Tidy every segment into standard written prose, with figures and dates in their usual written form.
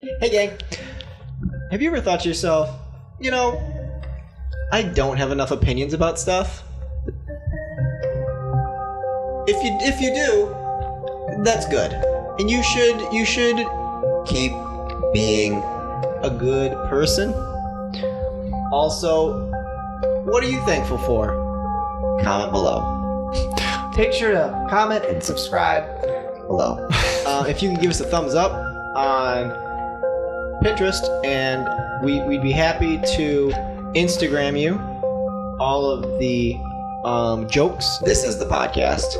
Hey gang, have you ever thought to yourself, I don't have enough opinions about stuff? If you do, that's good. And you should keep being a good person. Also, what are you thankful for? Comment below. Make sure to comment and subscribe Below. If you can give us a thumbs up on Pinterest, and we'd be happy to Instagram you all of the jokes. This is the podcast.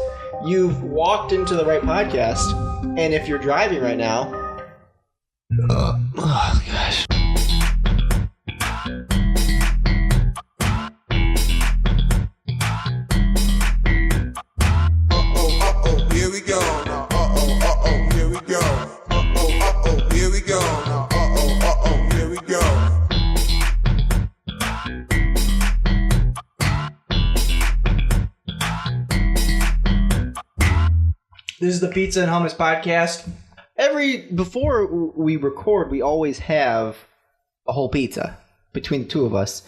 You've walked into the right podcast, and if you're driving right now, oh gosh. Here we go. Here we go. Here we go. Here we go. This is the Pizza and Hummus podcast. Before we record, we always have a whole pizza between the two of us.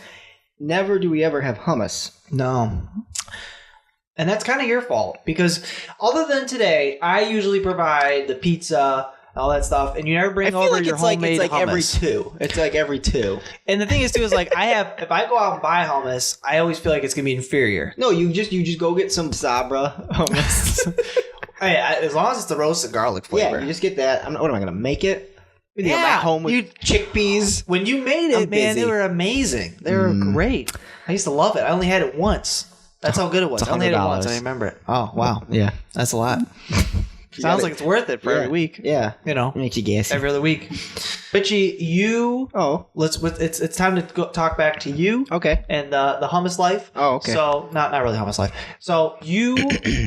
Never do we ever have hummus. No. And that's kind of your fault, because other than today, I usually provide the pizza, all that stuff, and you never bring over your homemade hummus. It's like every two. And the thing is, too, is like if I go out and buy hummus, I always feel like it's gonna be inferior. No, you just go get some Sabra hummus. Hey, as long as it's the roasted garlic flavor. Yeah, you just get that. What am I gonna make it? Yeah, I'm at home with chickpeas. When you made it, man, they were amazing. They were great. I used to love it. I only had it once. That's how good it was. I only had it once. I remember it. Oh, wow. Yeah. That's a lot. Sounds like it's worth it for every week. Yeah. Makes you gassy. Every other week. Richie, it's time to talk back to you. Okay. And the hummus life. Oh, okay. So, not really hummus life. So, you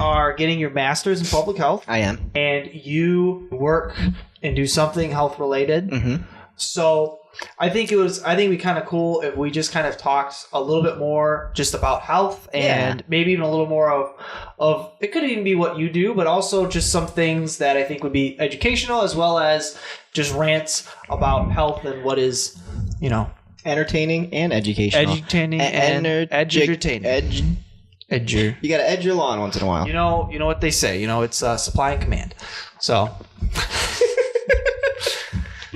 are getting your master's in public health. I am. And you work and do something health related. Mm-hmm. So, I think it'd be kind of cool if we just kind of talked a little bit more just about health, and maybe even a little more of it could even be what you do, but also just some things that I think would be educational, as well as just rants about health and what is, entertaining and educational. Entertaining and edutaining. You got to edge your lawn once in a while. You know what they say. It's supply and command. So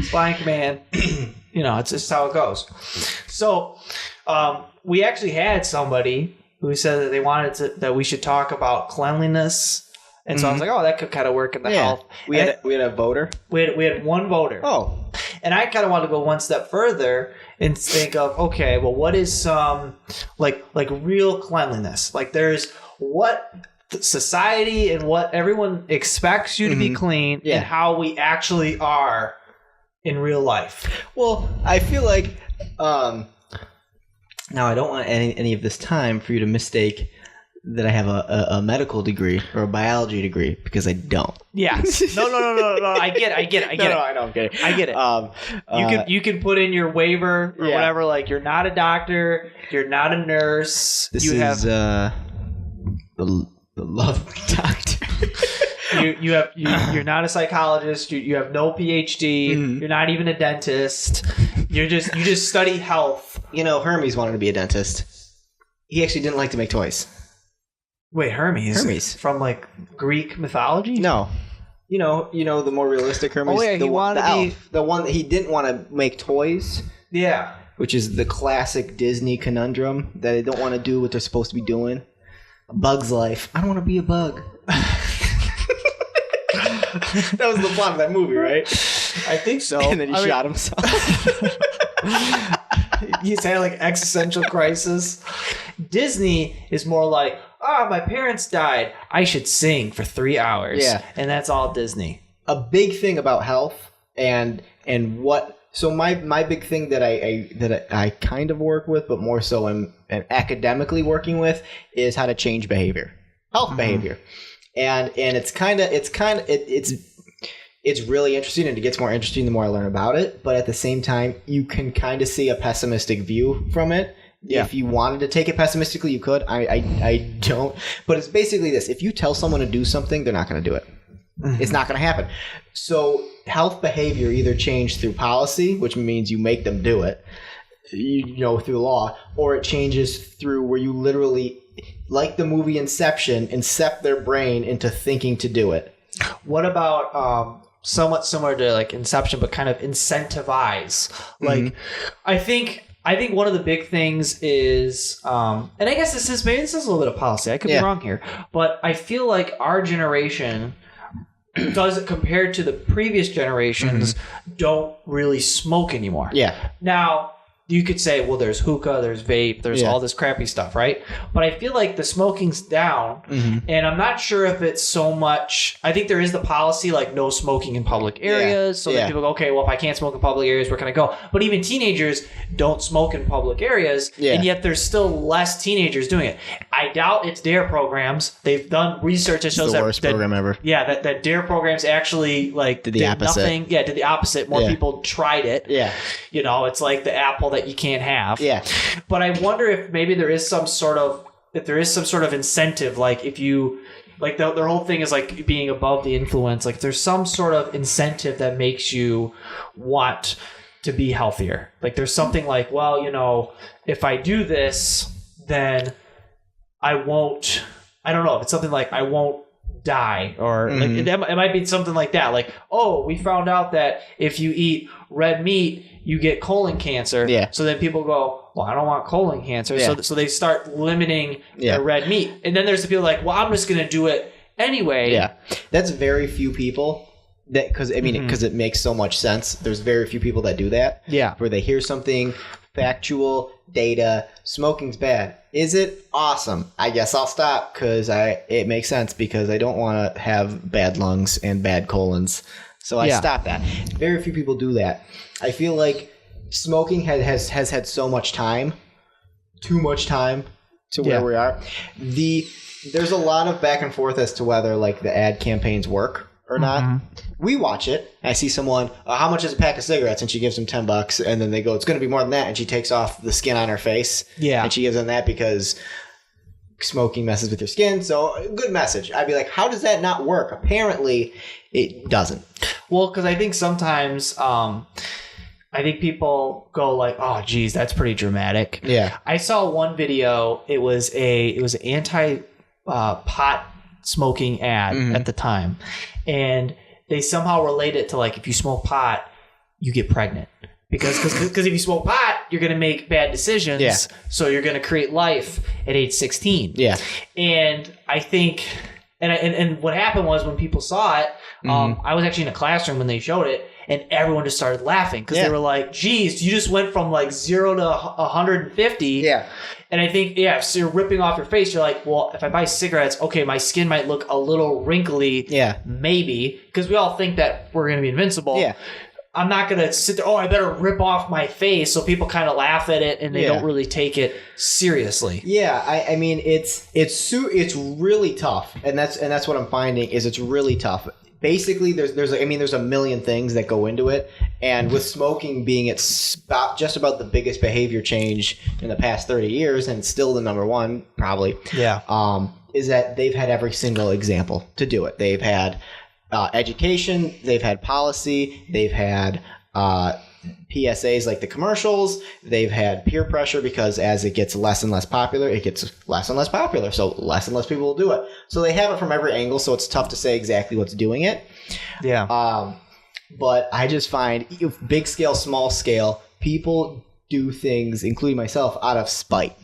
supply and command. It's just how it goes. So, we actually had somebody who said that they wanted that we should talk about cleanliness, and so I was like, "Oh, that could kind of work in the health." We had a voter. We had one voter. Oh, and I kind of want to go one step further and think of, okay, well, what is some like real cleanliness? Like, there's what society and what everyone expects you to be clean, and how we actually are in real life. Well, I feel like now I don't want any of this time for you to mistake that I have a medical degree or a biology degree, because I don't. Yes. No. I get it. No, I don't get it. I get it. You can put in your waiver or whatever. Like, you're not a doctor. You're not a nurse. This is the love doctor. You're not a psychologist. You have no PhD. Mm-hmm. You're not even a dentist. You just study health. Hermes wanted to be a dentist. He actually didn't like to make toys. Wait, Hermes from like Greek mythology? No. The more realistic Hermes. Oh yeah, the one that he didn't want to make toys. Yeah. Which is the classic Disney conundrum that they don't want to do what they're supposed to be doing. A bug's life. I don't want to be a bug. That was the plot of that movie, right? I think so. And then he shot himself. He's had like existential crisis. Disney is more like, my parents died. I should sing for 3 hours. Yeah. And that's all Disney. A big thing about health and what. So my big thing that I kind of work with, but more so am academically working with, is how to change behavior, health behavior. And it's really interesting, and it gets more interesting the more I learn about it. But at the same time, you can kind of see a pessimistic view from it. Yeah. If you wanted to take it pessimistically, you could. I don't. But it's basically this: if you tell someone to do something, they're not going to do it. It's not going to happen. So health behavior either change through policy, which means you make them do it, through law, or it changes through where you literally, like the movie Inception, incept their brain into thinking to do it. What about somewhat similar to like Inception, but kind of incentivize? Like, I think one of the big things is, and I guess this is a little bit of policy. I could be wrong here, but I feel like our generation does, compared to the previous generations, don't really smoke anymore. Yeah. Now, you could say, well, there's hookah, there's vape, there's all this crappy stuff, right? But I feel like the smoking's down, and I'm not sure if it's so much. I think there is the policy, like no smoking in public areas, so that people go, okay, well, if I can't smoke in public areas, where can I go? But even teenagers don't smoke in public areas, and yet there's still less teenagers doing it. I doubt it's DARE programs. They've done research that shows the worst program ever. Yeah, that DARE programs actually did the opposite. Nothing. Yeah, did the opposite. More people tried it. Yeah. It's like the apple that you can't have. Yeah. But I wonder if maybe there is some sort of incentive, like if you like their whole thing is like being above the influence, like there's some sort of incentive that makes you want to be healthier. Like there's something like, well, if I do this, then I won't, I don't know, if it's something like I won't die, or like it might be something like that. Like, oh, we found out that if you eat red meat, you get colon cancer. Yeah. So then people go, well, I don't want colon cancer. Yeah. So they start limiting their red meat. And then there's the people like, well, I'm just going to do it anyway. Yeah. That's very few people. Because it makes so much sense. There's very few people that do that. Yeah. Where they hear something, factual, data, smoking's bad. Is it? Awesome. I guess I'll stop because it makes sense, because I don't want to have bad lungs and bad colons. So I stop that. Very few people do that. I feel like smoking has had so much time, too much time to where we are. There's a lot of back and forth as to whether like the ad campaigns work or not. We watch it. I see someone, how much is a pack of cigarettes? And she gives them $10, and then they go, it's going to be more than that. And she takes off the skin on her face. Yeah. And she gives them that because smoking messes with your skin. So good message. I'd be like, how does that not work? Apparently it doesn't. Well, because I think sometimes, I think people go like, oh, geez, that's pretty dramatic. Yeah. I saw one video. It was an anti pot smoking ad at the time. And they somehow relate it to like, if you smoke pot, you get pregnant. Because if you smoke pot, you're going to make bad decisions. Yeah. So you're going to create life at age 16. Yeah. And I think, and what happened was when people saw it, I was actually in a classroom when they showed it, and everyone just started laughing because they were like, geez, you just went from like 0 to 150. Yeah. And I think, so you're ripping off your face. You're like, well, if I buy cigarettes, okay, my skin might look a little wrinkly. Yeah. Maybe. Because we all think that we're going to be invincible. Yeah. I'm not going to sit there, I better rip off my face. So people kind of laugh at it and they don't really take it seriously. Yeah. I mean, it's really tough. And that's what I'm finding is it's really tough. Basically, there's a million things that go into it, and with smoking being just about the biggest behavior change in the past 30 years, and still the number one probably. Yeah. Is that they've had every single example to do it. They've had education, they've had policy, they've had PSAs like the commercials, they've had peer pressure because as it gets less and less popular, it gets less and less popular. So less and less people will do it. So they have it from every angle, so it's tough to say exactly what's doing it. Yeah. But I just find big scale, small scale, people do things, including myself, out of spite.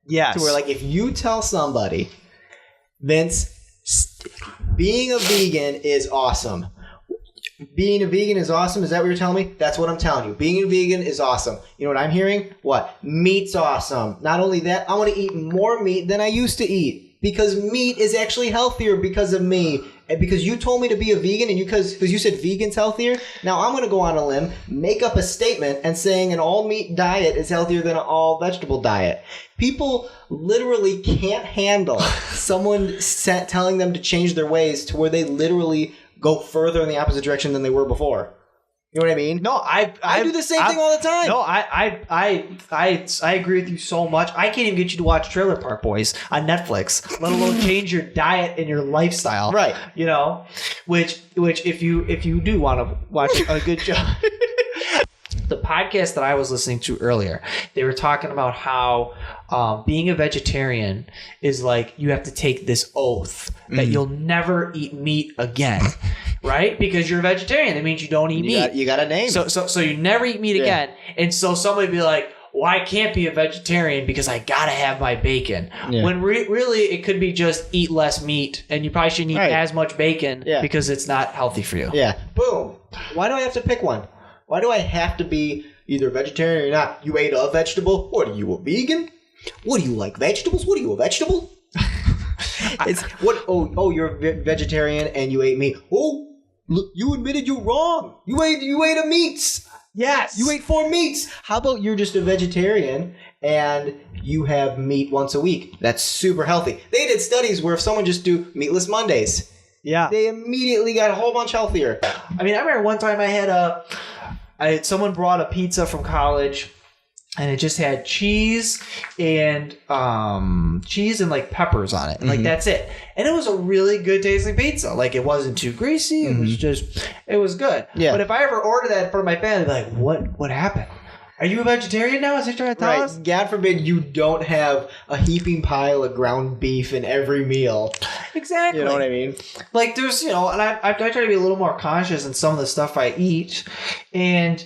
Yes. So we're like, if you tell somebody, Vince, being a vegan is awesome. Being a vegan is awesome? Is that what you're telling me? That's what I'm telling you. Being a vegan is awesome. You know what I'm hearing? What? Meat's awesome. Not only that, I want to eat more meat than I used to eat because meat is actually healthier because of me. And because you told me to be a vegan and because you said vegan's healthier, now I'm going to go on a limb, make up a statement and saying an all-meat diet is healthier than an all-vegetable diet. People literally can't handle someone telling them to change their ways to where they literally go further in the opposite direction than they were before. You know what I mean? No, I do the same thing all the time. No, I agree with you so much. I can't even get you to watch Trailer Park Boys on Netflix, let alone change your diet and your lifestyle. Right. You know, which if you do want to watch a good show. The podcast that I was listening to earlier, they were talking about how being a vegetarian is like you have to take this oath that you'll never eat meat again, right? Because you're a vegetarian. That means you don't eat meat. You got a name. So you never eat meat again. And so somebody would be like, well, I can't be a vegetarian because I got to have my bacon. Yeah. When really it could be just eat less meat, and you probably shouldn't eat as much bacon because it's not healthy for you. Yeah. Boom. Why do I have to pick one? Why do I have to be either vegetarian or not? You ate a vegetable? What are you, a vegan? What do you like, vegetables? What are you, a vegetable? It's what? Oh, you're a vegetarian and you ate meat. Oh, look, you admitted you're wrong. You ate a meats. Yes. You ate 4 meats. How about you're just a vegetarian and you have meat once a week? That's super healthy. They did studies where if someone just do meatless Mondays, they immediately got a whole bunch healthier. I mean, I remember one time someone brought a pizza from college, and it just had cheese and like peppers on it, and like that's it. And it was a really good tasting pizza. Like it wasn't too greasy. It was good. Yeah. But if I ever order that for my family, they're like, what happened? Are you a vegetarian now? Is that trying to tell us? God forbid you don't have a heaping pile of ground beef in every meal. Exactly. You know what I mean? Like there's, and I try to be a little more conscious in some of the stuff I eat. And,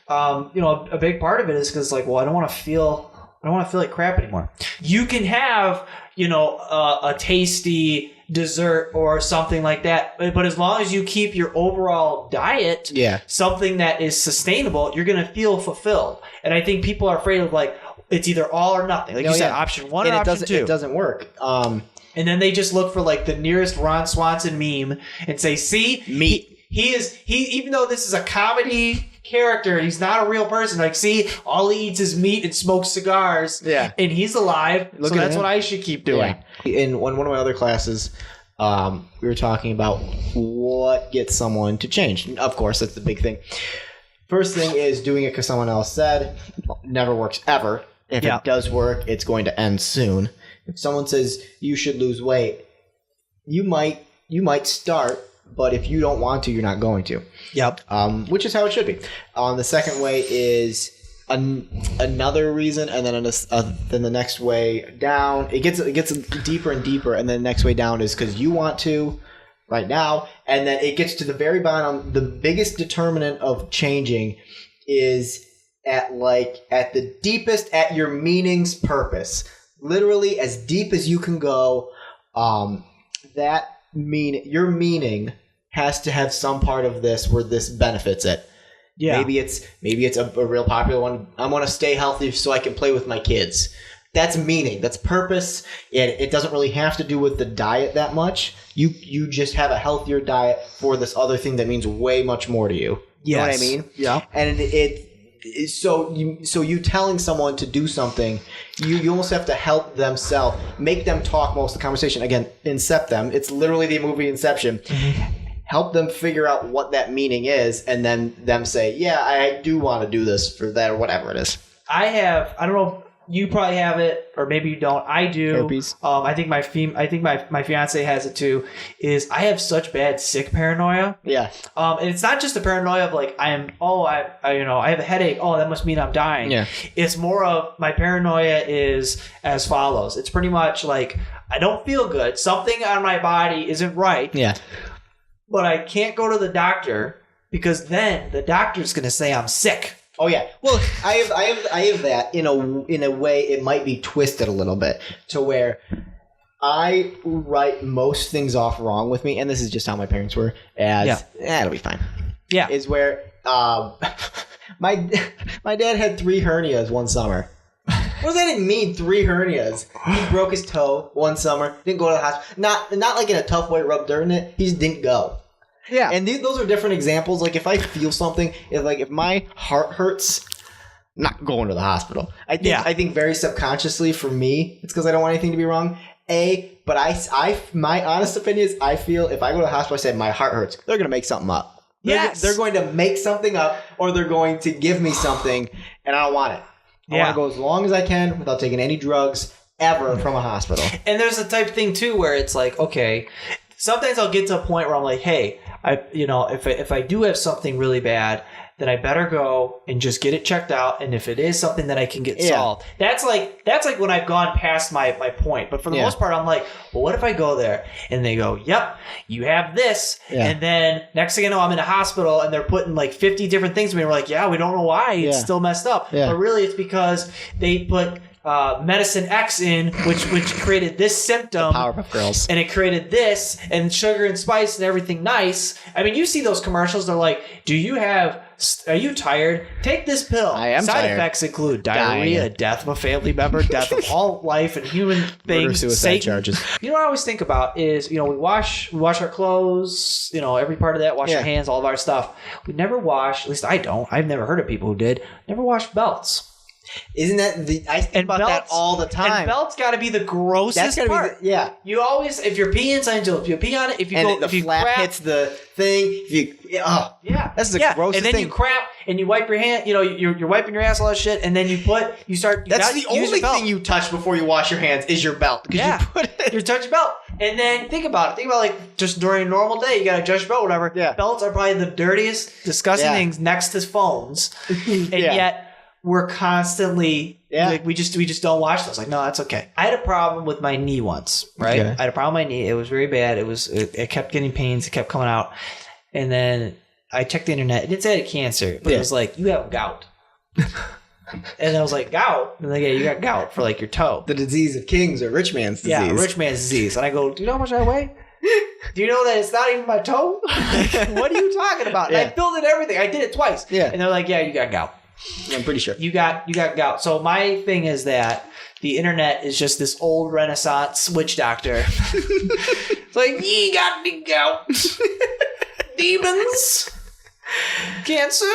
a big part of it is because like, well, I don't want to feel like crap anymore. You can have, a tasty dessert or something like that, but as long as you keep your overall diet something that is sustainable, you're going to feel fulfilled. And I think people are afraid of like it's either all or nothing, like you said, option 1 or option 2. It doesn't work. And then they just look for like the nearest Ron Swanson meme and say, see, meat. He even though this is a comedy character, he's not a real person. Like, see, all he eats is meat and smokes cigars. Yeah. And he's alive. So that's what I should keep doing. Yeah. In one of my other classes, we were talking about what gets someone to change. And of course, that's the big thing. First thing is doing it because someone else said. Never works ever. If it does work, it's going to end soon. If someone says you should lose weight, you might start. But if you don't want to, you're not going to. Yep. Which is how it should be. The second way is another reason, and then the next way down. It gets deeper and deeper, and then the next way down is because you want to right now, and then it gets to the very bottom. The biggest determinant of changing is at the deepest, at your meaning's purpose. Literally as deep as you can go. Your meaning has to have some part of this where this benefits it. Yeah. Maybe it's a real popular one. I want to stay healthy so I can play with my kids. That's meaning. That's purpose. It doesn't really have to do with the diet that much. You just have a healthier diet for this other thing that means way much more to you. You know what I mean? Yeah. And so you telling someone to do something, you almost have to help themselves, make them talk most of the conversation. Again, incept them. It's literally the movie Inception. Mm-hmm. Help them figure out what that meaning is, and then them say, yeah, I do want to do this for that or whatever it is. I don't know. You probably have it, or maybe you don't. I do. Herpes. I think my fiance has it too. Is I have such bad sick paranoia. Yeah. And it's not just the paranoia of like I have a headache. Oh, that must mean I'm dying. Yeah. It's more of my paranoia is as follows. It's pretty much like I don't feel good. Something on my body isn't right. Yeah. But I can't go to the doctor because then the doctor's going to say I'm sick. Oh yeah. Well, I have that in a way. It might be twisted a little bit to where I write most things off wrong with me, and this is just how my parents were. It'll be fine. Yeah. Is where my dad had 3 hernias one summer. What does that even mean? 3 hernias. He broke his toe one summer. Didn't go to the hospital. Not like in a tough way, rub dirt in it. He just didn't go. Yeah. And those are different examples. Like if I feel something, if my heart hurts, I'm not going to the hospital. I think very subconsciously for me, it's because I don't want anything to be wrong. But my honest opinion is I feel if I go to the hospital, I say my heart hurts, they're gonna make something up. Yes. They're going to make something up, or they're going to give me something, and I don't want it. I want to go as long as I can without taking any drugs ever from a hospital. And there's the type of thing too where it's like, okay, sometimes I'll get to a point where I'm like, hey, if I do have something really bad, then I better go and just get it checked out. And if it is something that I can get solved, that's like when I've gone past my point. But for the most part, I'm like, well, what if I go there and they go, yep, you have this. Yeah. And then next thing you know, I'm in a hospital and they're putting like 50 different things to me. We're like, yeah, we don't know why it's still messed up. Yeah. But really it's because they put medicine X in, which created this symptom. The Powerpuff Girls. And it created this and sugar and spice and everything nice. I mean, you see those commercials. They're like, are you tired? Take this pill. I am Side tired. effects include diarrhea, death of a family member, death of all life and human things. Murder, suicide charges. You know what I always think about is, we wash our clothes, every part of that, wash our hands, all of our stuff. We never wash, at least I don't. I've never heard of people who did. Never wash belts. Isn't that I think about that all the time. And belts got to be the grossest part. You always, if you're peeing inside, if you pee on it, if you flap crap, hits the thing, that's the grossest and then thing. You crap and you wipe your hand. You're wiping your ass, all that shit, and then that's the only thing you touch before you wash your hands is your belt. Yeah, you touch your belt, and then think about it. Think about like just during a normal day, you got to adjust your belt, whatever. Yeah. Belts are probably the dirtiest, disgusting things next to phones, and yet. We're constantly like we just don't wash those. Like, no, that's okay. I had a problem with my knee once, right? Okay. I had a problem with my knee. It was very bad. It kept getting pains. It kept coming out. And then I checked the internet. It didn't say I had cancer, but it was like, you have gout. And I was like, gout? And like, yeah, you got gout for like your toe. The disease of kings or rich man's disease. Yeah, rich man's disease. And I go, do you know how much I weigh? Do you know that it's not even my toe? What are you talking about? And I filled in everything. I did it twice. Yeah. And they're like, yeah, you got gout. I'm pretty sure. You got gout. So my thing is that the internet is just this old Renaissance witch doctor. It's like, you got the gout. Demons. Cancer.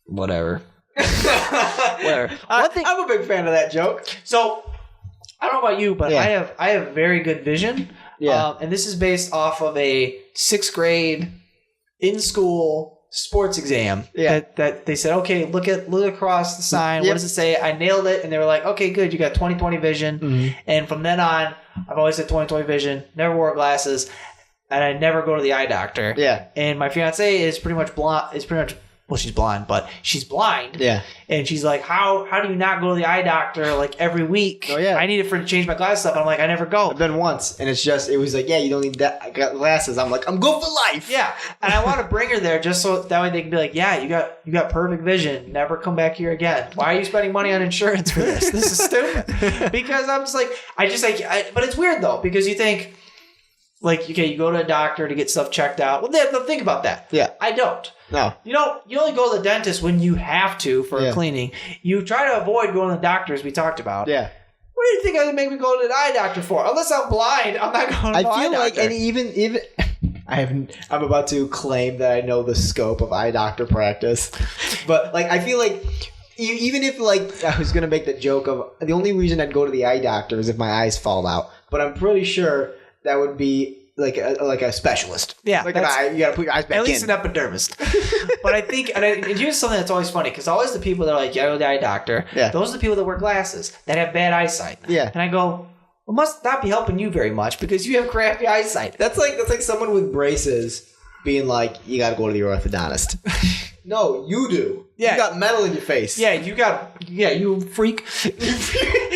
Whatever. I'm a big fan of that joke. So I don't know about you, but I have very good vision. Yeah. And this is based off of a 6th grade in school sports exam that they said, okay, look across the sign. What does it say? I nailed it. And they were like, okay, good. You got 20/20 vision. Mm-hmm. And from then on, I've always had 20/20 vision, never wore glasses, and I never go to the eye doctor. Yeah. And my fiance is pretty much blonde. Well, she's blind, but she's blind. Yeah. And she's like, how do you not go to the eye doctor like every week? Oh, yeah. I need it to change my glasses up. And I'm like, I never go. I've been once. And it was like, yeah, you don't need that. I got glasses. I'm like, I'm good for life. Yeah. And I want to bring her there just so that way they can be like, yeah, you got perfect vision. Never come back here again. Why are you spending money on insurance for this? This is stupid. Because I'm just like, but it's weird though, because you think, like, okay, you go to a doctor to get stuff checked out. Well, think about that. Yeah. I don't. No. You only go to the dentist when you have to for a cleaning. You try to avoid going to the doctor, as we talked about. Yeah. What do you think I would make me go to the eye doctor for? Unless I'm blind, I'm not going to the eye doctor. I feel like, and even I'm about to claim that I know the scope of eye doctor practice, but like I feel like even if like I was going to make the joke of the only reason I'd go to the eye doctor is if my eyes fall out, but I'm pretty sure that would be like a specialist. Yeah. Like an eye, you got to put your eyes back in. At least an epidermist. But I think, and here's something that's always funny, because always the people that are like, yeah, I go to the eye doctor, those are the people that wear glasses, that have bad eyesight. Yeah. And I go, well, must not be helping you very much, because you have crappy eyesight. That's like someone with braces being like, you got to go to the orthodontist. No, you do. Yeah. You got metal in your face. Yeah, you freak.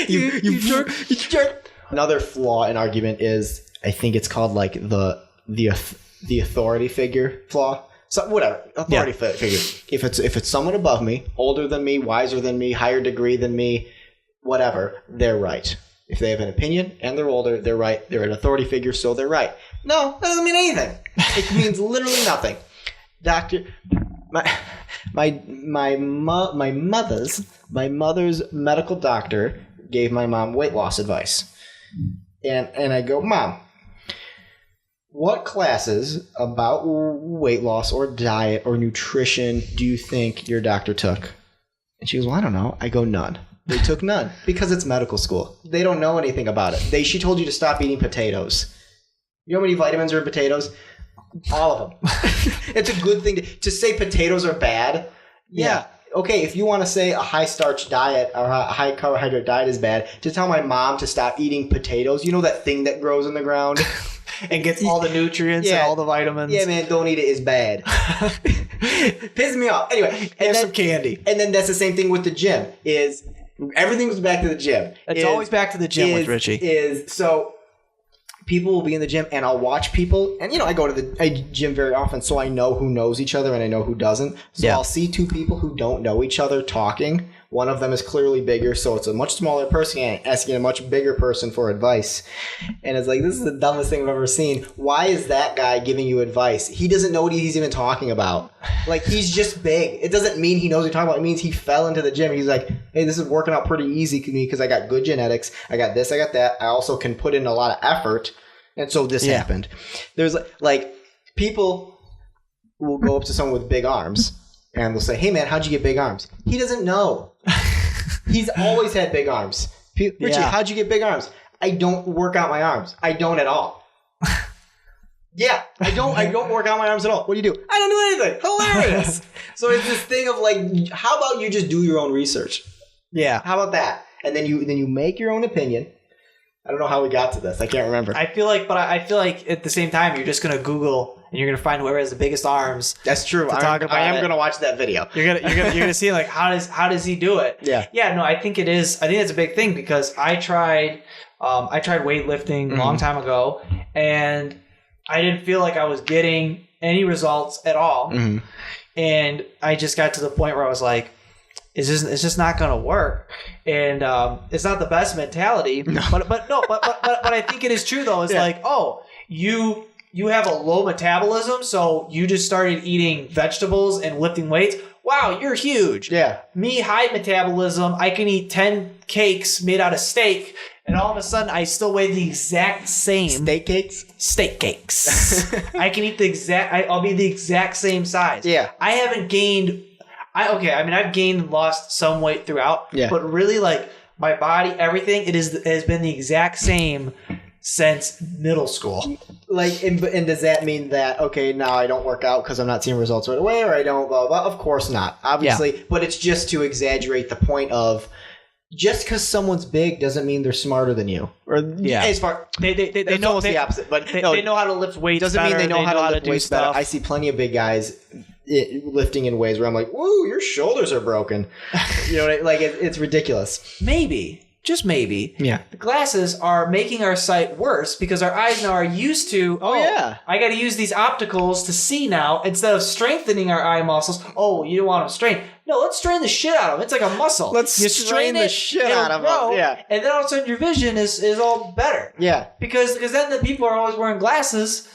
you jerk. Another flaw in argument is, I think it's called like the authority figure flaw. So whatever, authority figure. If it's someone above me, older than me, wiser than me, higher degree than me, whatever, they're right. If they have an opinion and they're older, they're right. They're an authority figure, so they're right. No, that doesn't mean anything. It means literally nothing. Doctor, my mother's medical doctor gave my mom weight loss advice, and I go, Mom, what classes about weight loss or diet or nutrition do you think your doctor took? And she goes, well, I don't know. I go, none. They took none because it's medical school. They don't know anything about it. She told you to stop eating potatoes. You know how many vitamins are in potatoes? All of them. It's a good thing to say potatoes are bad. Yeah. Okay, if you want to say a high starch diet or a high carbohydrate diet is bad, to tell my mom to stop eating potatoes, you know that thing that grows in the ground and gets all the nutrients and all the vitamins. Yeah, man, don't eat it. It's bad. Pisses me off. Anyway, and some candy. And then that's the same thing with the gym. Is everything goes back to the gym. It's always back to the gym with Richie. So people will be in the gym and I'll watch people, and I go to the gym very often, so I know who knows each other and I know who doesn't. So I'll see two people who don't know each other talking. One of them is clearly bigger, so it's a much smaller person asking a much bigger person for advice. And it's like, this is the dumbest thing I've ever seen. Why is that guy giving you advice? He doesn't know what he's even talking about. Like, he's just big. It doesn't mean he knows what he's talking about. It means he fell into the gym. He's like, hey, this is working out pretty easy to me because I got good genetics. I got this, I got that. I also can put in a lot of effort. And so this happened. There's like people will go up to someone with big arms and they'll say, hey man, how'd you get big arms? He doesn't know. He's always had big arms. Richie, how'd you get big arms? I don't work out my arms. I don't at all. Yeah, I don't work out my arms at all. What do you do? I don't do anything. Hilarious. So it's this thing of like, how about you just do your own research? Yeah. How about that? And then you make your own opinion. I don't know how we got to this. I can't remember. I feel like at the same time, you're just going to Google and you're going to find whoever has the biggest arms. That's true. I am going to watch that video. You're gonna see like how does he do it? Yeah. Yeah. No, I think it is. I think it's a big thing because I tried weightlifting a long time ago and I didn't feel like I was getting any results at all. Mm-hmm. And I just got to the point where I was like, it's just not going to work, and it's not the best mentality. No. But I think it is true though. It's like, oh, you have a low metabolism, so you just started eating vegetables and lifting weights. Wow, you're huge. Yeah. Me, high metabolism. I can eat 10 cakes made out of steak, and all of a sudden I still weigh the exact same. Steak cakes. I can eat I'll be the exact same size. Yeah. I haven't gained. I've gained and lost some weight throughout, but really, like, my body, everything, it has been the exact same since middle school. Like, and does that mean that, okay, now I don't work out because I'm not seeing results right away, or I don't blah, blah, blah? Of course not, obviously, but it's just to exaggerate the point of just because someone's big doesn't mean they're smarter than you. Or as far they know the opposite, but they know how to lift weights. Doesn't mean they know how to lift weights better. I see plenty of big guys lifting in ways where I'm like, whoa, your shoulders are broken. You know, like it's ridiculous. Maybe. Just maybe. Yeah. The glasses are making our sight worse because our eyes now are used to, I got to use these opticals to see now instead of strengthening our eye muscles. Oh, you don't want them strained. No, let's strain the shit out of them. It's like a muscle. Let's strain the shit out of them. Yeah. And then all of a sudden your vision is all better. Yeah. Because then the people are always wearing glasses.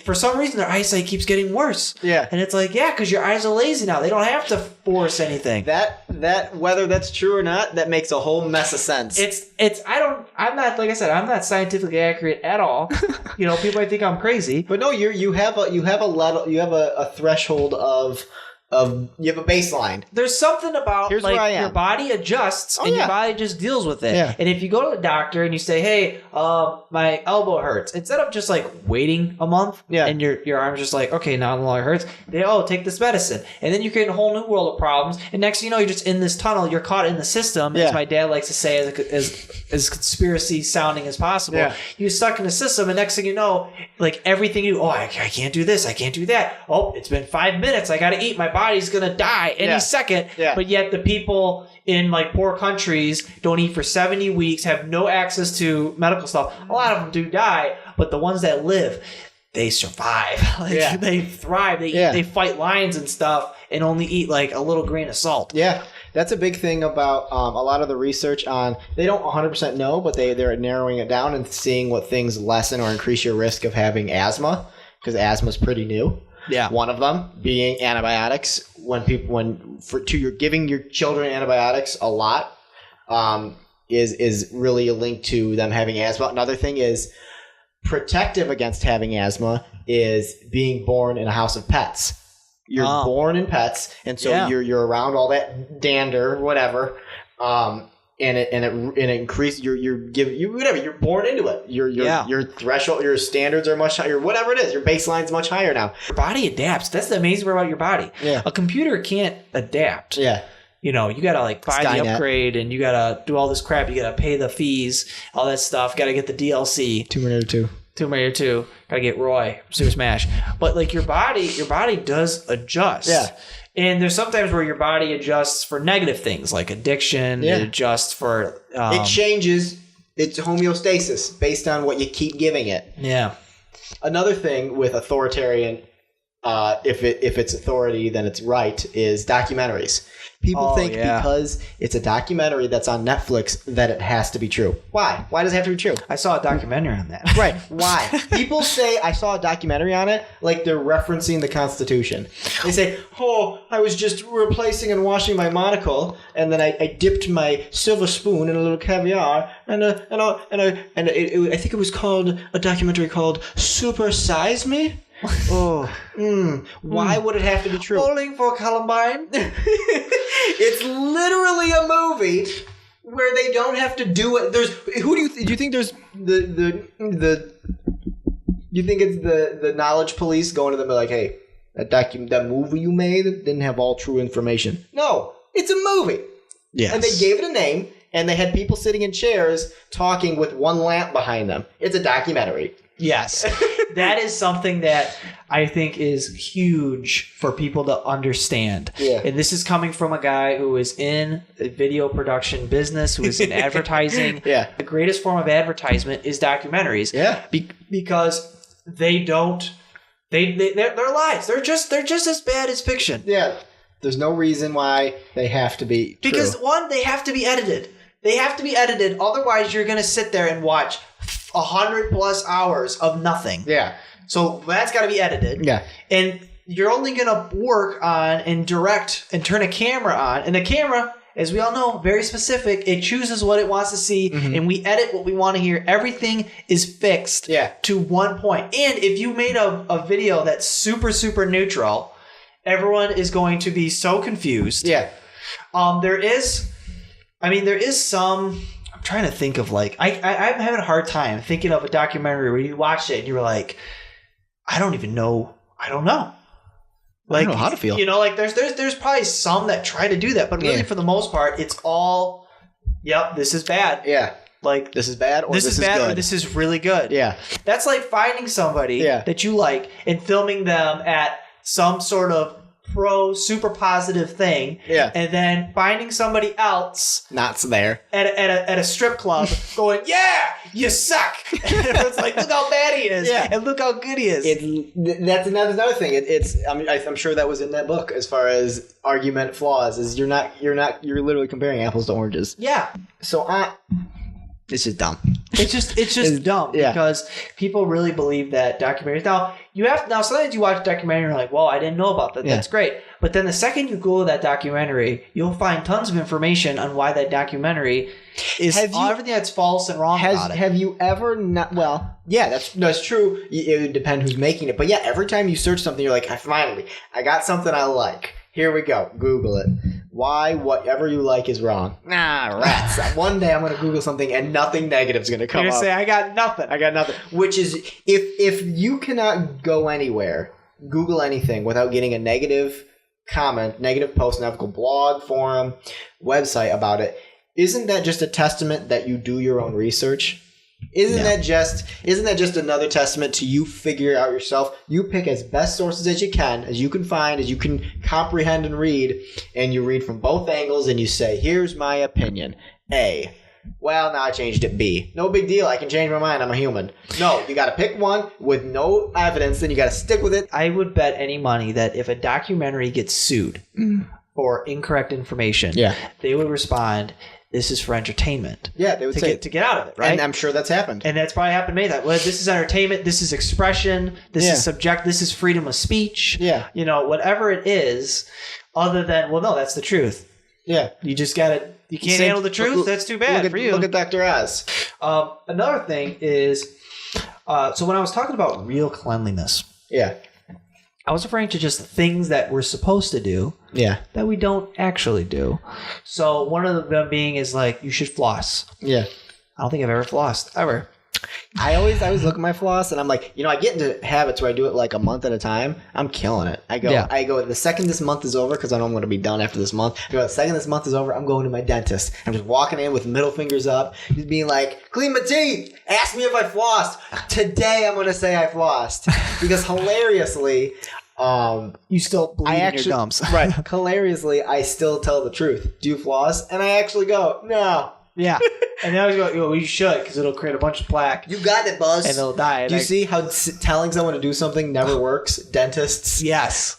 For some reason, their eyesight keeps getting worse. Yeah. And it's like, because your eyes are lazy now. They don't have to force anything. That whether that's true or not, that makes a whole mess of sense. I'm not, like I said, I'm not scientifically accurate at all. People might think I'm crazy. But no, you have a threshold of you have a baseline. There's something about your body adjusts and your body just deals with it. Yeah. And if you go to the doctor and you say, hey, my elbow hurts, instead of just like waiting a month and your arm's just like, okay, now it no longer hurts, take this medicine. And then you create a whole new world of problems. And next thing you know, you're just in this tunnel. You're caught in the system, as my dad likes to say, as conspiracy sounding as possible. Yeah. You're stuck in the system, and next thing you know, like everything you do, I can't do this, I can't do that. Oh, it's been 5 minutes, I gotta eat, my body's gonna die any second. Yeah. But yet the people in like poor countries don't eat for 70 weeks, have no access to medical stuff. A lot of them do die, but the ones that live, they survive. They thrive. They fight lions and stuff and only eat like a little grain of salt. Yeah. That's a big thing about a lot of the research on, they don't 100% know, but they're narrowing it down and seeing what things lessen or increase your risk of having asthma, because asthma is pretty new. Yeah. One of them being antibiotics. You're giving your children antibiotics a lot is really a link to them having asthma. Another thing is protective against having asthma is being born in a house of pets. You're born in pets, and so you're around all that dander, whatever. and it increases you're born into it. Your threshold, your standards are much higher. Whatever it is, your baseline's much higher now. Your body adapts. That's the amazing part about your body. Yeah. A computer can't adapt. Yeah. You know, you gotta like buy Skynet. the upgrade, and you gotta do all this crap. You gotta pay the fees, all that stuff. Gotta get the DLC. Tomb Raider 2. Tomb Raider 2. Gotta get Roy, Super Smash. But like your body does adjust. Yeah. And there's sometimes where your body adjusts for negative things like addiction. Yeah. It adjusts for It changes its homeostasis based on what you keep giving it. Yeah. Another thing with authoritarian, if it's authority, then it's right, is documentaries. People think because it's a documentary that's on Netflix that it has to be true. Why? Why does it have to be true? I saw a documentary on that. Right. Why? People say, I saw a documentary on it, like they're referencing the Constitution. They say, oh, I was just replacing and washing my monocle, and then I dipped my silver spoon in a little caviar, and I think it was called, a documentary called Super Size Me? Why would it have to be true? Bowling for Columbine. It's literally a movie where they don't have to do it. Do you think there's you think it's the knowledge police going to them and be like, hey, that movie you made didn't have all true information? No, it's a movie. Yes. And they gave it a name, and they had people sitting in chairs talking with one lamp behind them. It's a documentary. Yes. That is something that I think is huge for people to understand. Yeah. And this is coming from a guy who is in the video production business, who is in advertising. Yeah. The greatest form of advertisement is documentaries. Yeah. Because they're lies. They're just as bad as fiction. Yeah. There's no reason why they have to be true. Because one, they have to be edited. They have to be edited. Otherwise, you're going to sit there and watch 100+ hours of nothing. Yeah. So that's got to be edited. Yeah. And you're only going to work on and direct and turn a camera on. And the camera, as we all know, very specific. It chooses what it wants to see. Mm-hmm. And we edit what we want to hear. Everything is fixed to one point. And if you made a video that's super, super neutral, everyone is going to be so confused. Yeah. There is some... I'm trying to think of I'm having a hard time thinking of a documentary where you watched it and you were like, I don't know. Like, I don't know how to feel. You know, like there's probably some that try to do that, but really for the most part, it's all, yep, this is bad. Yeah. Like this is bad or this is bad good. or this is really good. Yeah. That's like finding somebody that you like and filming them at some sort of super positive thing, and then finding somebody else not there at a strip club going, yeah, you suck. And it's like, look how bad he is, and look how good he is. That's another thing. I'm sure that was in that book as far as argument flaws. Is you're literally comparing apples to oranges. Yeah. So it's just dumb. It's just dumb because people really believe that documentaries. Now sometimes you watch a documentary and you're like, well, I didn't know about that. That's great. But then the second you Google that documentary, you'll find tons of information on why that documentary is everything that's false and wrong about it. Have you ever not? Well, yeah, that's true. It would depend who's making it. But yeah, every time you search something, you're like, finally, I got something I like. Here we go. Google it. Why whatever you like is wrong. Nah, rats. One day I'm going to Google something and nothing negative is going to come up. You're going to say, I got nothing. Which is, if you cannot go anywhere, Google anything without getting a negative comment, negative post, an blog, forum, website about it, isn't that just a testament that you do your own research? Isn't that just another testament to you figure it out yourself? You pick as best sources as you can find, as you can comprehend and read, and you read from both angles and you say, here's my opinion. A. Well, now I changed it. B. No big deal. I can change my mind. I'm a human. No, you got to pick one with no evidence, then you got to stick with it. I would bet any money that if a documentary gets sued for incorrect information, they would respond, this is for entertainment. Yeah, they would say to get out of it, right? And I'm sure that's happened. And that's probably happened to me. That this is entertainment. This is expression. This is subject. This is freedom of speech. Yeah, you know, whatever it is, other than no, that's the truth. Yeah, you just got to. You can't handle the truth. That's too bad for you. Look at Dr. Oz. Another thing is, so when I was talking about real cleanliness, I was referring to just things that we're supposed to do. that we don't actually do. So one of them being is like, you should floss. Yeah. I don't think I've ever flossed, ever. I always look at my floss and I'm like, I get into habits where I do it like a month at a time. I'm killing it. I go the second this month is over, because I know I'm going to be done after this month. I go, the second this month is over, I'm going to my dentist. I'm just walking in with middle fingers up, just being like, clean my teeth. Ask me if I flossed. Today I'm going to say I flossed. Because hilariously, you still bleed in your gums. Right. Hilariously, I still tell the truth. Do you floss? And I actually go, no. Yeah. And then I was going, well, you should, because it'll create a bunch of plaque. You got it, Buzz. And it'll die. Do you see how telling someone to do something never works? Dentists. Yes.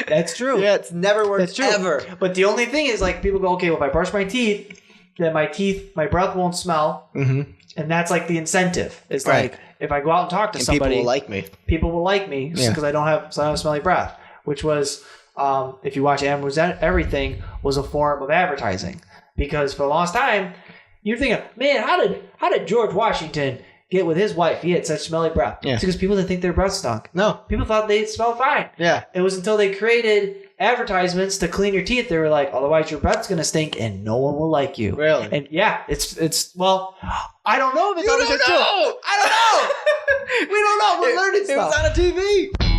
That's true. Yeah, it's never worked. That's true. Ever. But the only thing is, like, people go, okay, well, if I brush my teeth, then my breath won't smell. Mm-hmm. And that's like the incentive. It's right. like, if I go out and talk to somebody, people will like me. People will like me because I don't have smelly breath. Which was, if you watch Animals Everything, was a form of advertising. Because for the longest time, you're thinking, man, how did George Washington get with his wife? He had such smelly breath. Yeah. It's because people didn't think their breath stunk. No. People thought they smelled fine. Yeah. It was until they created advertisements to clean your teeth. They were like, otherwise your breath's going to stink and no one will like you. Really? And yeah, it's well, I don't know if it's You always don't true. know. I don't know. We don't know. We're learning It stuff. was on a TV.